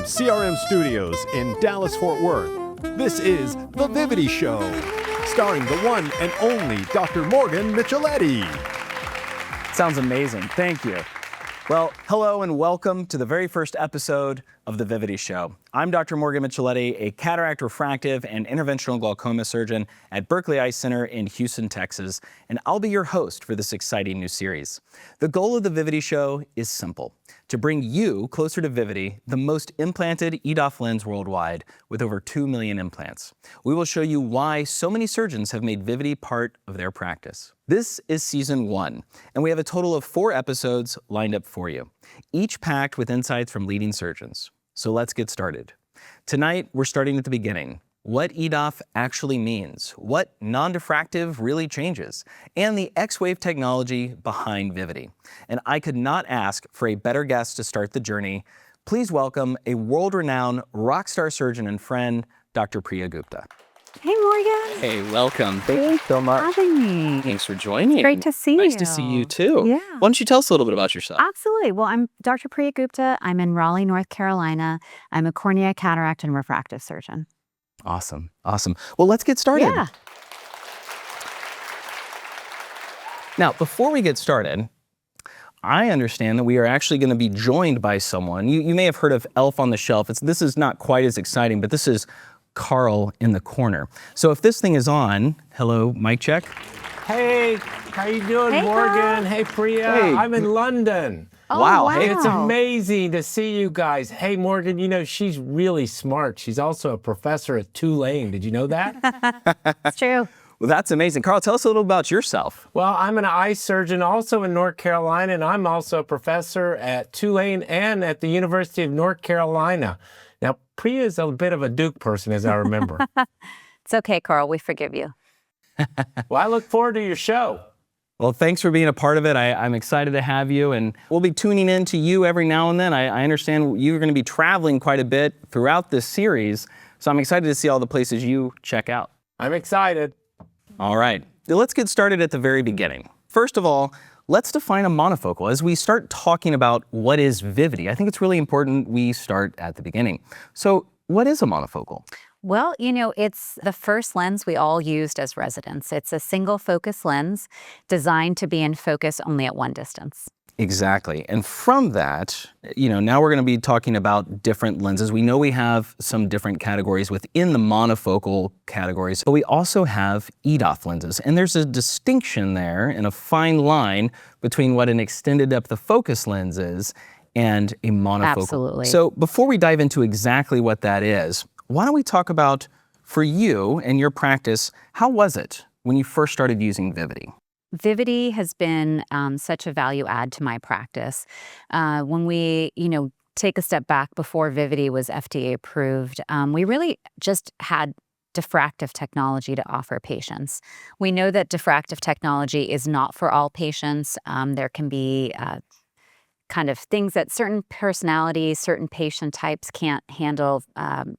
CRM Studios in Dallas, Fort Worth, this is The Vivity Show, starring the one and only Dr. Morgan Micheletti. Sounds amazing. Thank you. Well, hello and welcome to the very first episode of The Vivity Show. I'm Dr. Morgan Micheletti, a cataract, refractive, and interventional glaucoma surgeon at Berkeley Eye Center in Houston, Texas, and I'll be your host for this exciting new series. The goal of The Vivity Show is simple: to bring you closer to Vivity, the most implanted EDOF lens worldwide with over 2 million implants. We will show you why so many surgeons have made Vivity part of their practice. This is season 1, and we have a total of 4 episodes lined up for you, each packed with insights from leading surgeons. So let's get started. Tonight, we're starting at the beginning. What EDOF actually means, what non-diffractive really changes, and the X-Wave technology behind Vivity. And I could not ask for a better guest to start the journey. Please welcome a world-renowned rock star surgeon and friend, Dr. Preeya Gupta. Hey, Morgan. Hey, welcome. Thank you so much. Having me. Thanks for joining. It's great to see you. Nice to see you too. Yeah. Why don't you tell us a little bit about yourself? Absolutely. Well, I'm Dr. Preeya Gupta. I'm in Raleigh, North Carolina. I'm a cornea, cataract, and refractive surgeon. Awesome. Awesome. Well, let's get started. Yeah. Now, before we get started, I understand that we are actually going to be joined by someone. You may have heard of Elf on the Shelf. This is not quite as exciting, but this is Karl in the corner. So if this thing is on, hello, mic check. Hey, how you doing, Hey, Morgan? Karl. Hey, Preeya. Hey. I'm in London. Oh, Wow. wow. Hey, It's amazing to see you guys. Hey, Morgan, you know, she's really smart. She's also a professor at Tulane. Did you know that? It's true. Well, that's amazing. Karl, tell us a little about yourself. Well, I'm an eye surgeon also in North Carolina, and I'm also a professor at Tulane and at the University of North Carolina. Now, Preeya is a bit of a Duke person, as I remember. It's okay, Karl. We forgive you. Well, I look forward to your show. Well, thanks for being a part of it. I'm excited to have you, and we'll be tuning in to you every now and then. I understand you're going to be traveling quite a bit throughout this series, so I'm excited to see all the places you check out. I'm excited. All right, let's get started at the very beginning. First of all, let's define a monofocal. As we start talking about what is Vivity, I think it's really important we start at the beginning. So what is a monofocal? Well, you know, it's the first lens we all used as residents. It's a single focus lens designed to be in focus only at one distance. Exactly. And from that, now we're going to be talking about different lenses. We know we have some different categories within the monofocal categories, but we also have EDOF lenses. And there's a distinction there and a fine line between what an extended depth of focus lens is and a monofocal. Absolutely. So before we dive into exactly what that is, why don't we talk about, for you and your practice, how was it when you first started using Vivity? Vivity has been such a value add to my practice. When we, take a step back before Vivity was FDA approved, we really just had diffractive technology to offer patients. We know that diffractive technology is not for all patients. There can be kind of things that certain personalities, certain patient types can't handle,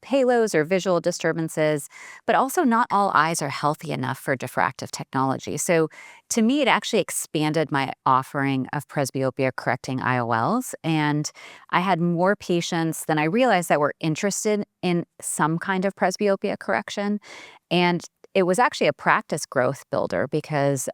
halos or visual disturbances, but also not all eyes are healthy enough for diffractive technology. So to me, it actually expanded my offering of presbyopia correcting IOLs. And I had more patients than I realized that were interested in some kind of presbyopia correction. And it was actually a practice growth builder because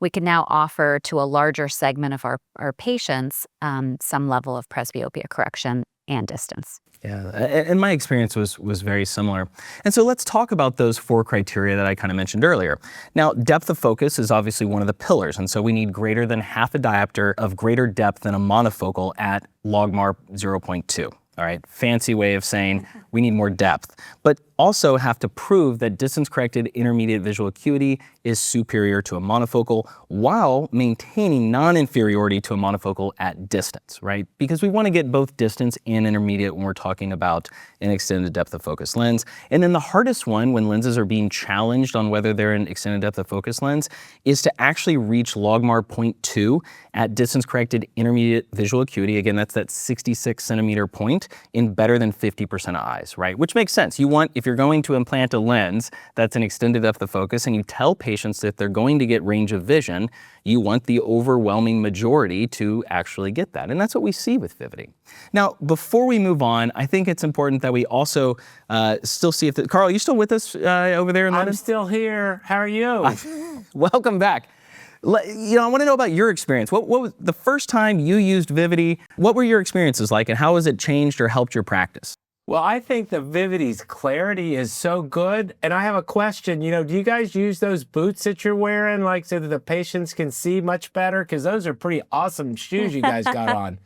we can now offer to a larger segment of our patients some level of presbyopia correction and distance. Yeah, and my experience was very similar. And so let's talk about those 4 criteria that I kind of mentioned earlier. Now, depth of focus is obviously one of the pillars, and so we need greater than half a diopter of greater depth than a monofocal at logMAR 0.2. All right, fancy way of saying we need more depth, but also have to prove that distance-corrected intermediate visual acuity is superior to a monofocal while maintaining non-inferiority to a monofocal at distance, right? Because we want to get both distance and intermediate when we're talking about an extended depth of focus lens. And then the hardest one when lenses are being challenged on whether they're an extended depth of focus lens is to actually reach logMAR 0.2 at distance-corrected intermediate visual acuity. Again, that's that 66 centimeter point in better than 50% of eyes, right? Which makes sense. You want, if you're you're going to implant a lens that's an extended depth of focus and you tell patients that they're going to get range of vision, you want the overwhelming majority to actually get that. And that's what we see with Vivity. Now, before we move on, I think it's important that we also still see if, Karl, are you still with us over there in London? I'm still here. How are you? Welcome back. You know, I want to know about your experience. What was the first time you used Vivity? What were your experiences like, and how has it changed or helped your practice? Well, I think the Vivity's clarity is so good. And I have a question, you know, do you guys use those boots that you're wearing, like, so that the patients can see much better? Because those are pretty awesome shoes you guys got on.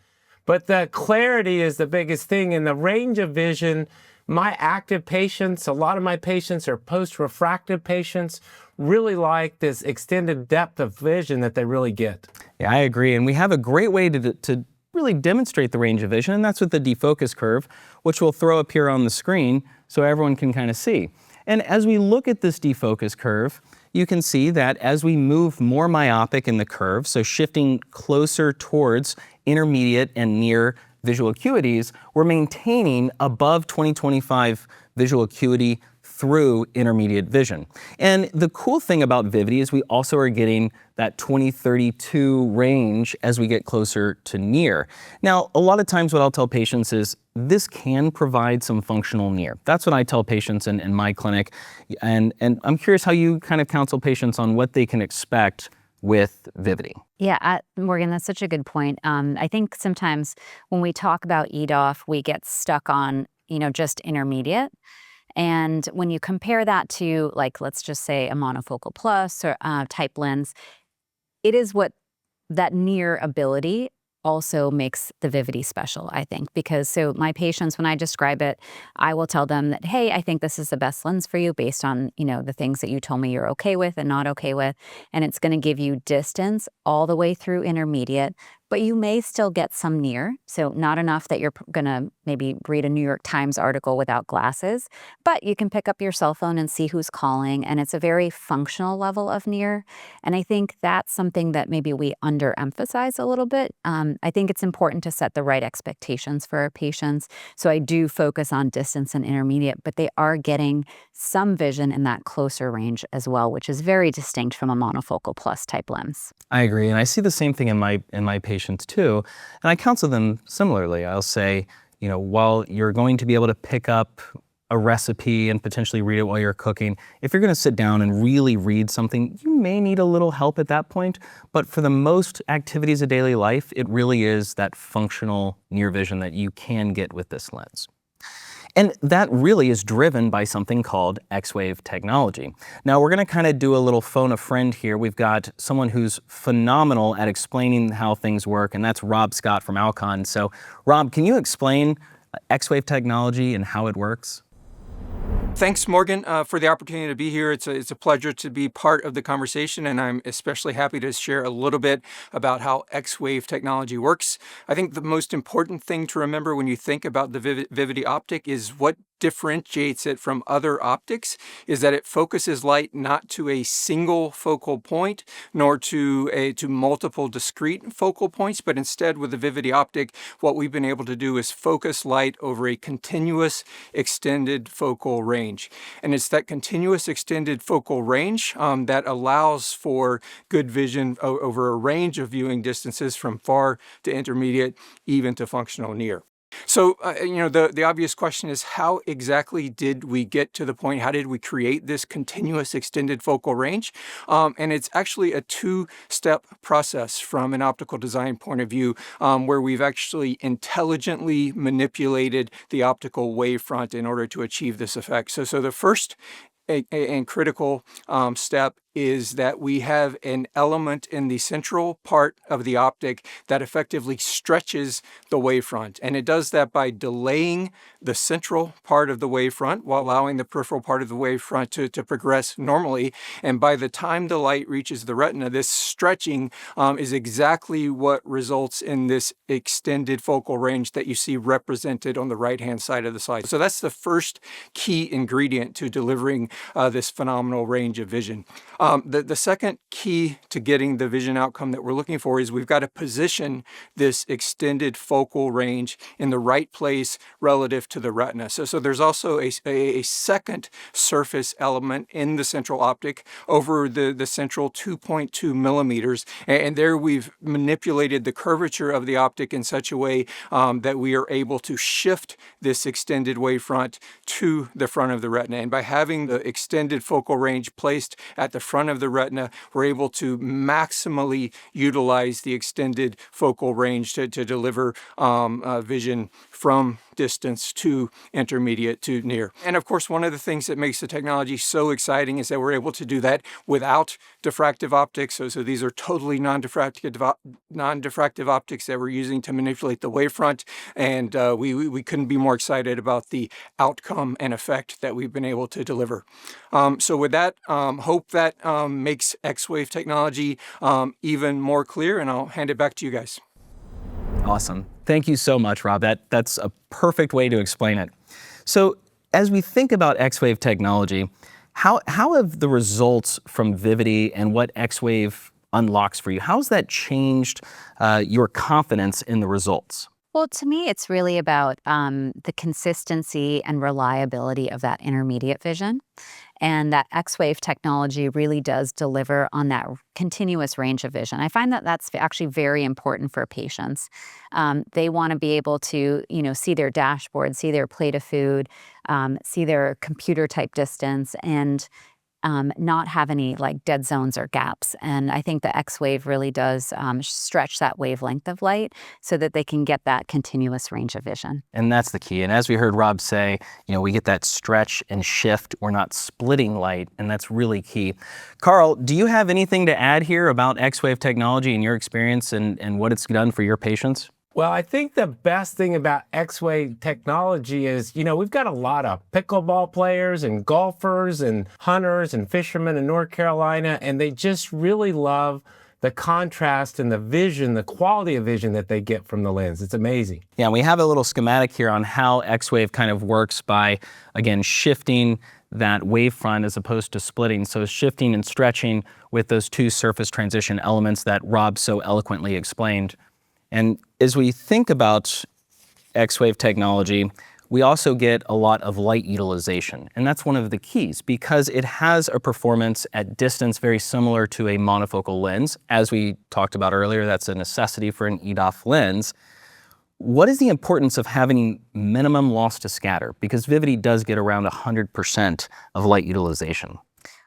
But the clarity is the biggest thing. And the range of vision, my active patients, a lot of my patients are post-refractive patients, really like this extended depth of vision that they really get. Yeah, I agree. And we have a great way to really demonstrate the range of vision, and that's with the defocus curve, which we'll throw up here on the screen so everyone can kind of see. And as we look at this defocus curve, you can see that as we move more myopic in the curve, so shifting closer towards intermediate and near visual acuities, we're maintaining above 20/25 visual acuity through intermediate vision. And the cool thing about Vivity is we also are getting that 20/32 range as we get closer to near. Now, a lot of times what I'll tell patients is this can provide some functional near. That's what I tell patients in my clinic. And I'm curious how you kind of counsel patients on what they can expect with Vivity. Yeah, Morgan, that's such a good point. I think sometimes when we talk about EDOF, we get stuck on, you know, just intermediate. And when you compare that to, like, let's just say a monofocal plus or type lens, it is what that near ability also makes the Vivity special, I think, because so my patients, when I describe it, I will tell them that, hey, I think this is the best lens for you based on, you know, the things that you told me you're okay with and not okay with. And it's going to give you distance all the way through intermediate, but you may still get some near. So not enough that you're going to maybe read a New York Times article without glasses, but you can pick up your cell phone and see who's calling. And it's a very functional level of near. And I think that's something that maybe we underemphasize a little bit. I think it's important to set the right expectations for our patients. So I do focus on distance and intermediate, but they are getting some vision in that closer range as well, which is very distinct from a monofocal plus type lens. I agree, and I see the same thing in my patients too, and I counsel them similarly. I'll say, you know, while you're going to be able to pick up a recipe and potentially read it while you're cooking, if you're going to sit down and really read something, you may need a little help at that point. But for the most activities of daily life, it really is that functional near vision that you can get with this lens. And that really is driven by something called X-Wave technology. Now we're gonna kind of do a little phone a friend here. We've got someone who's phenomenal at explaining how things work, and that's Rob Scott from Alcon. So Rob, can you explain X-Wave technology and how it works? Thanks, Morgan, for the opportunity to be here. It's a pleasure to be part of the conversation, and I'm especially happy to share a little bit about how X-Wave technology works. I think the most important thing to remember when you think about the Vivity optic is what differentiates it from other optics is that it focuses light not to a single focal point nor to multiple discrete focal points, but instead with the Vivity optic, what we've been able to do is focus light over a continuous extended focal range. And it's that continuous extended focal range that allows for good vision over a range of viewing distances from far to intermediate, even to functional near. So, you know, the obvious question is, how exactly did we get to the point? How did we create this continuous extended focal range? And it's actually a two-step process from an optical design point of view, where we've actually intelligently manipulated the optical wavefront in order to achieve this effect. So the first and critical step is that we have an element in the central part of the optic that effectively stretches the wavefront. And it does that by delaying the central part of the wavefront while allowing the peripheral part of the wavefront to progress normally. And by the time the light reaches the retina, this stretching is exactly what results in this extended focal range that you see represented on the right-hand side of the slide. So that's the first key ingredient to delivering this phenomenal range of vision. The second key to getting the vision outcome that we're looking for is we've got to position this extended focal range in the right place relative to the retina. So there's also a second surface element in the central optic over the central 2.2 millimeters. And there we've manipulated the curvature of the optic in such a way that we are able to shift this extended wavefront to the front of the retina. And by having the extended focal range placed at the front of the retina, we're able to maximally utilize the extended focal range to deliver vision from distance to intermediate to near. And of course, one of the things that makes the technology so exciting is that we're able to do that without diffractive optics. So these are totally non-diffractive optics that we're using to manipulate the wavefront. And we couldn't be more excited about the outcome and effect that we've been able to deliver. So with that, hope that makes X-Wave technology even more clear, and I'll hand it back to you guys. Awesome. Thank you so much, Rob. That's a perfect way to explain it. So as we think about X-Wave technology, how have the results from Vivity and what X-Wave unlocks for you, how's that changed your confidence in the results? Well, to me, it's really about the consistency and reliability of that intermediate vision. And that X-Wave technology really does deliver on that continuous range of vision. I find that that's actually very important for patients. They want to be able to, see their dashboard, see their plate of food, see their computer type distance, and not have any like dead zones or gaps. And I think the X-Wave really does stretch that wavelength of light so that they can get that continuous range of vision. And that's the key. And as we heard Rob say, we get that stretch and shift. We're not splitting light, and that's really key. Karl, do you have anything to add here about X-Wave technology and your experience and what it's done for your patients? Well, I think the best thing about X-Wave technology is, we've got a lot of pickleball players and golfers and hunters and fishermen in North Carolina, and they just really love the contrast and the vision, the quality of vision that they get from the lens. It's amazing. Yeah, we have a little schematic here on how X-Wave kind of works by, again, shifting that wavefront as opposed to splitting. So shifting and stretching with those two surface transition elements that Rob so eloquently explained. And as we think about X-Wave technology, we also get a lot of light utilization. And that's one of the keys because it has a performance at distance very similar to a monofocal lens. As we talked about earlier, that's a necessity for an EDOF lens. What is the importance of having minimum loss to scatter? Because Vivity does get around 100% of light utilization.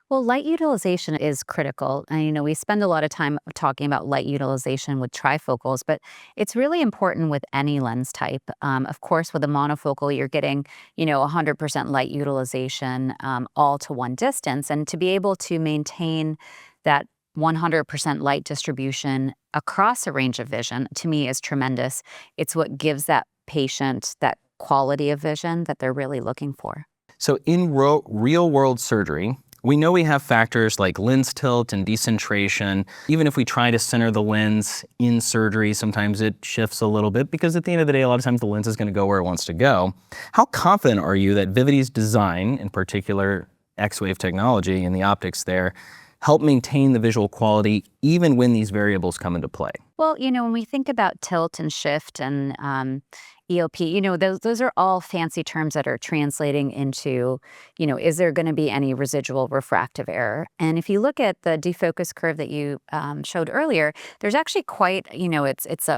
Well, light utilization is critical. And, we spend a lot of time talking about light utilization with trifocals, but it's really important with any lens type. Of course, with a monofocal, you're getting, 100% light utilization all to one distance. And to be able to maintain that 100% light distribution across a range of vision, to me, is tremendous. It's what gives that patient that quality of vision that they're really looking for. So in real-world surgery, we know we have factors like lens tilt and decentration. Even if we try to center the lens in surgery, sometimes it shifts a little bit because at the end of the day, a lot of times the lens is going to go where it wants to go. How confident are you that Vivity's design, in particular X-Wave technology and the optics there, help maintain the visual quality even when these variables come into play? Well, when we think about tilt and shift and EOP, those are all fancy terms that are translating into, is there going to be any residual refractive error? And if you look at the defocus curve that you showed earlier, there's actually quite, it's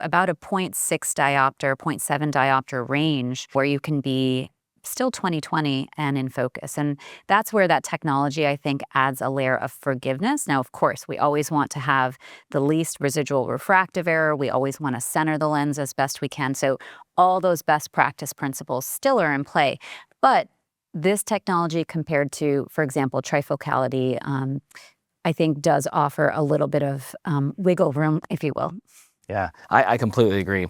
about a 0.6 diopter, 0.7 diopter range where you can be still 20/20 and in focus. And that's where that technology, I think, adds a layer of forgiveness. Now, of course, we always want to have the least residual refractive error. We always want to center the lens as best we can. So all those best practice principles still are in play. But this technology compared to, for example, trifocality, I think does offer a little bit of wiggle room, if you will. Yeah, I completely agree.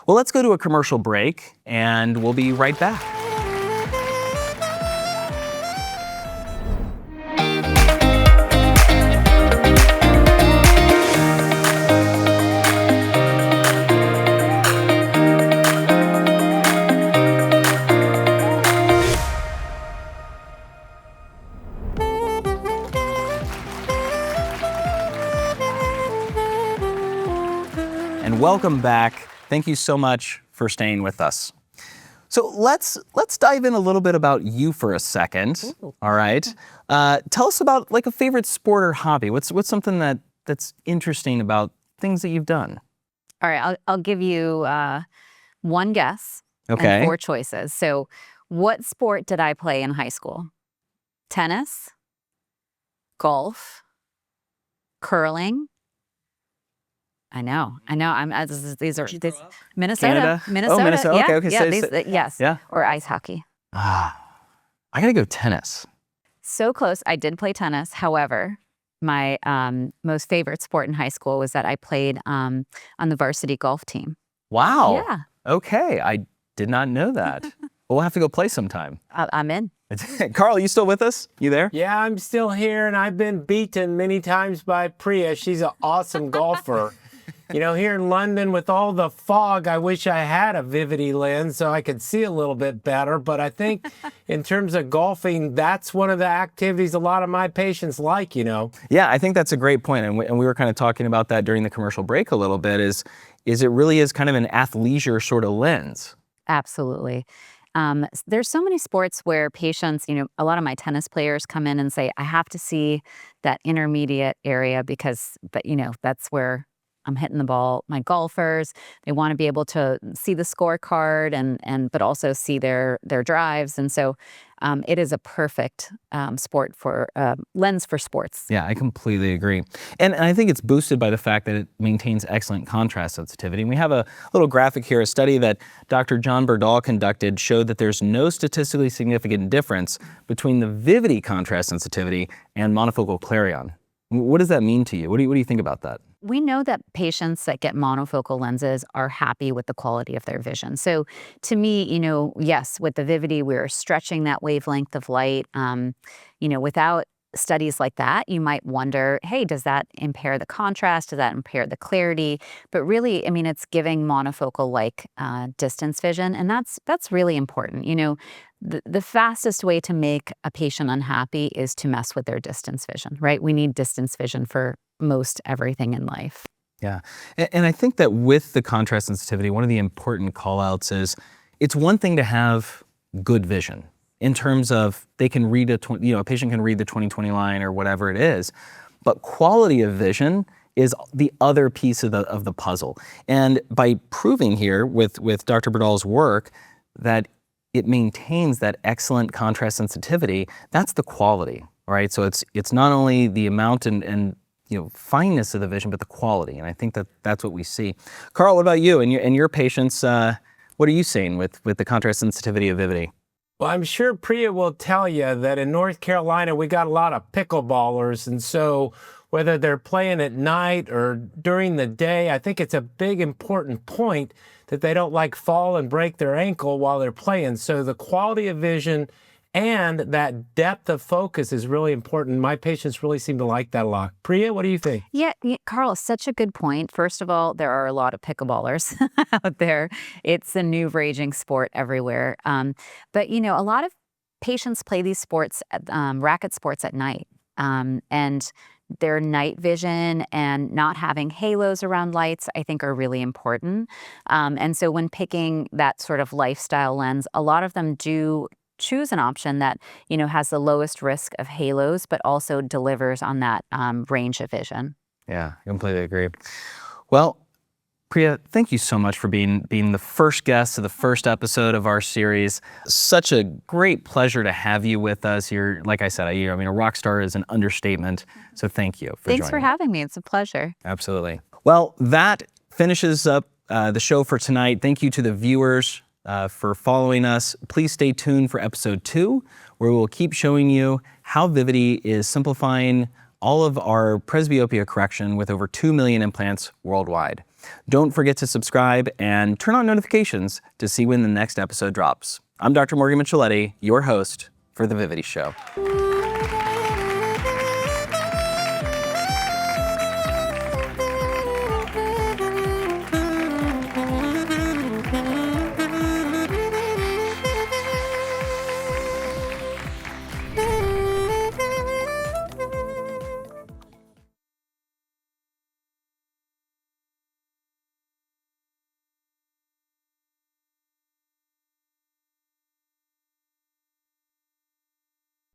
Well, let's go to a commercial break and we'll be right back. and welcome back. Thank you so much for staying with us. So let's dive in a little bit about you for a second. Ooh. All right. Tell us about like a favorite sport or hobby. What's something that's interesting about things that you've done? All right, I'll give you one guess Okay. and 4 choices. So what sport did I play in high school? Tennis, golf, curling. I know. These are Minnesota. Canada? Minnesota. Oh, Minnesota. Yeah, Okay. yeah, yes. Yeah. Or ice hockey. I gotta go tennis. So close. I did play tennis. However, my most favorite sport in high school was that I played on the varsity golf team. Wow. Yeah. Okay. I did not know that. We'll have to go play sometime. I'm in. Carl, you still with us? You there? Yeah, I'm still here, and I've been beaten many times by Preeya. She's an awesome golfer. You know, here in London with all the fog, I wish I had a Vivity lens so I could see a little bit better. But I think in terms of golfing, that's one of the activities a lot of my patients like, you know. Yeah, I think that's a great point. And we were kind of talking about that during the commercial break a little bit, is it really is kind of an athleisure sort of lens. Absolutely. There's so many sports where patients, you know, a lot of my tennis players come in and say, I have to see that intermediate area but you know, that's where I'm hitting the ball. My golfers, they want to be able to see the scorecard but also see their drives. And so it is a perfect sport for lens for sports. Yeah, I completely agree. And I think it's boosted by the fact that it maintains excellent contrast sensitivity. And we have a little graphic here. A study that Dr. John Berdahl conducted showed that there's no statistically significant difference between the Vivity contrast sensitivity and monofocal clarion. What does that mean to you? What do you think about that? We know that patients that get monofocal lenses are happy with the quality of their vision. So to me, you know, yes, with the Vivity, we're stretching that wavelength of light. You know, without studies like that, you might wonder, hey, does that impair the contrast? Does that impair the clarity? But really, I mean, it's giving monofocal-like distance vision, and that's really important. You know, the fastest way to make a patient unhappy is to mess with their distance vision, right? We need distance vision for most everything in life. Yeah, and I think that with the contrast sensitivity, one of the important call-outs is it's one thing to have good vision in terms of they can read a patient can read the 20/20 line or whatever it is, but quality of vision is the other piece of the puzzle. And by proving here with Dr. Berdahl's work that it maintains that excellent contrast sensitivity, that's the quality, right? So it's not only the amount and you know, fineness of the vision, but the quality. And I think that's what we see. Karl, what about you and your patients? What are you seeing with the contrast sensitivity of Vivity? Well, I'm sure Preeya will tell you that in North Carolina, we got a lot of pickleballers. And so whether they're playing at night or during the day, I think it's a big, important point that they don't like fall and break their ankle while they're playing. So the quality of vision and that depth of focus is really important. My patients really seem to like that a lot. Preeya, what do you think? Yeah, Karl, such a good point. First of all, there are a lot of pickleballers out there. It's a new raging sport everywhere. But, you know, a lot of patients play these sports, racket sports at night. And their night vision and not having halos around lights, I think, are really important. And so when picking that sort of lifestyle lens, a lot of them do choose an option that, you know, has the lowest risk of halos, but also delivers on that range of vision. Yeah, I completely agree. Well, Preeya, thank you so much for being the first guest of the first episode of our series. Such a great pleasure to have you with us. You're, like I said, I mean, a rock star is an understatement. So thank you for joining. Thanks for having me. It's a pleasure. Absolutely. Well, that finishes up the show for tonight. Thank you to the viewers for following us. Please stay tuned for episode 2, where we will keep showing you how Vivity is simplifying all of our presbyopia correction with over 2 million implants worldwide. Don't forget to subscribe and turn on notifications to see when the next episode drops. I'm Dr. Morgan Micheletti, your host for The Vivity Show.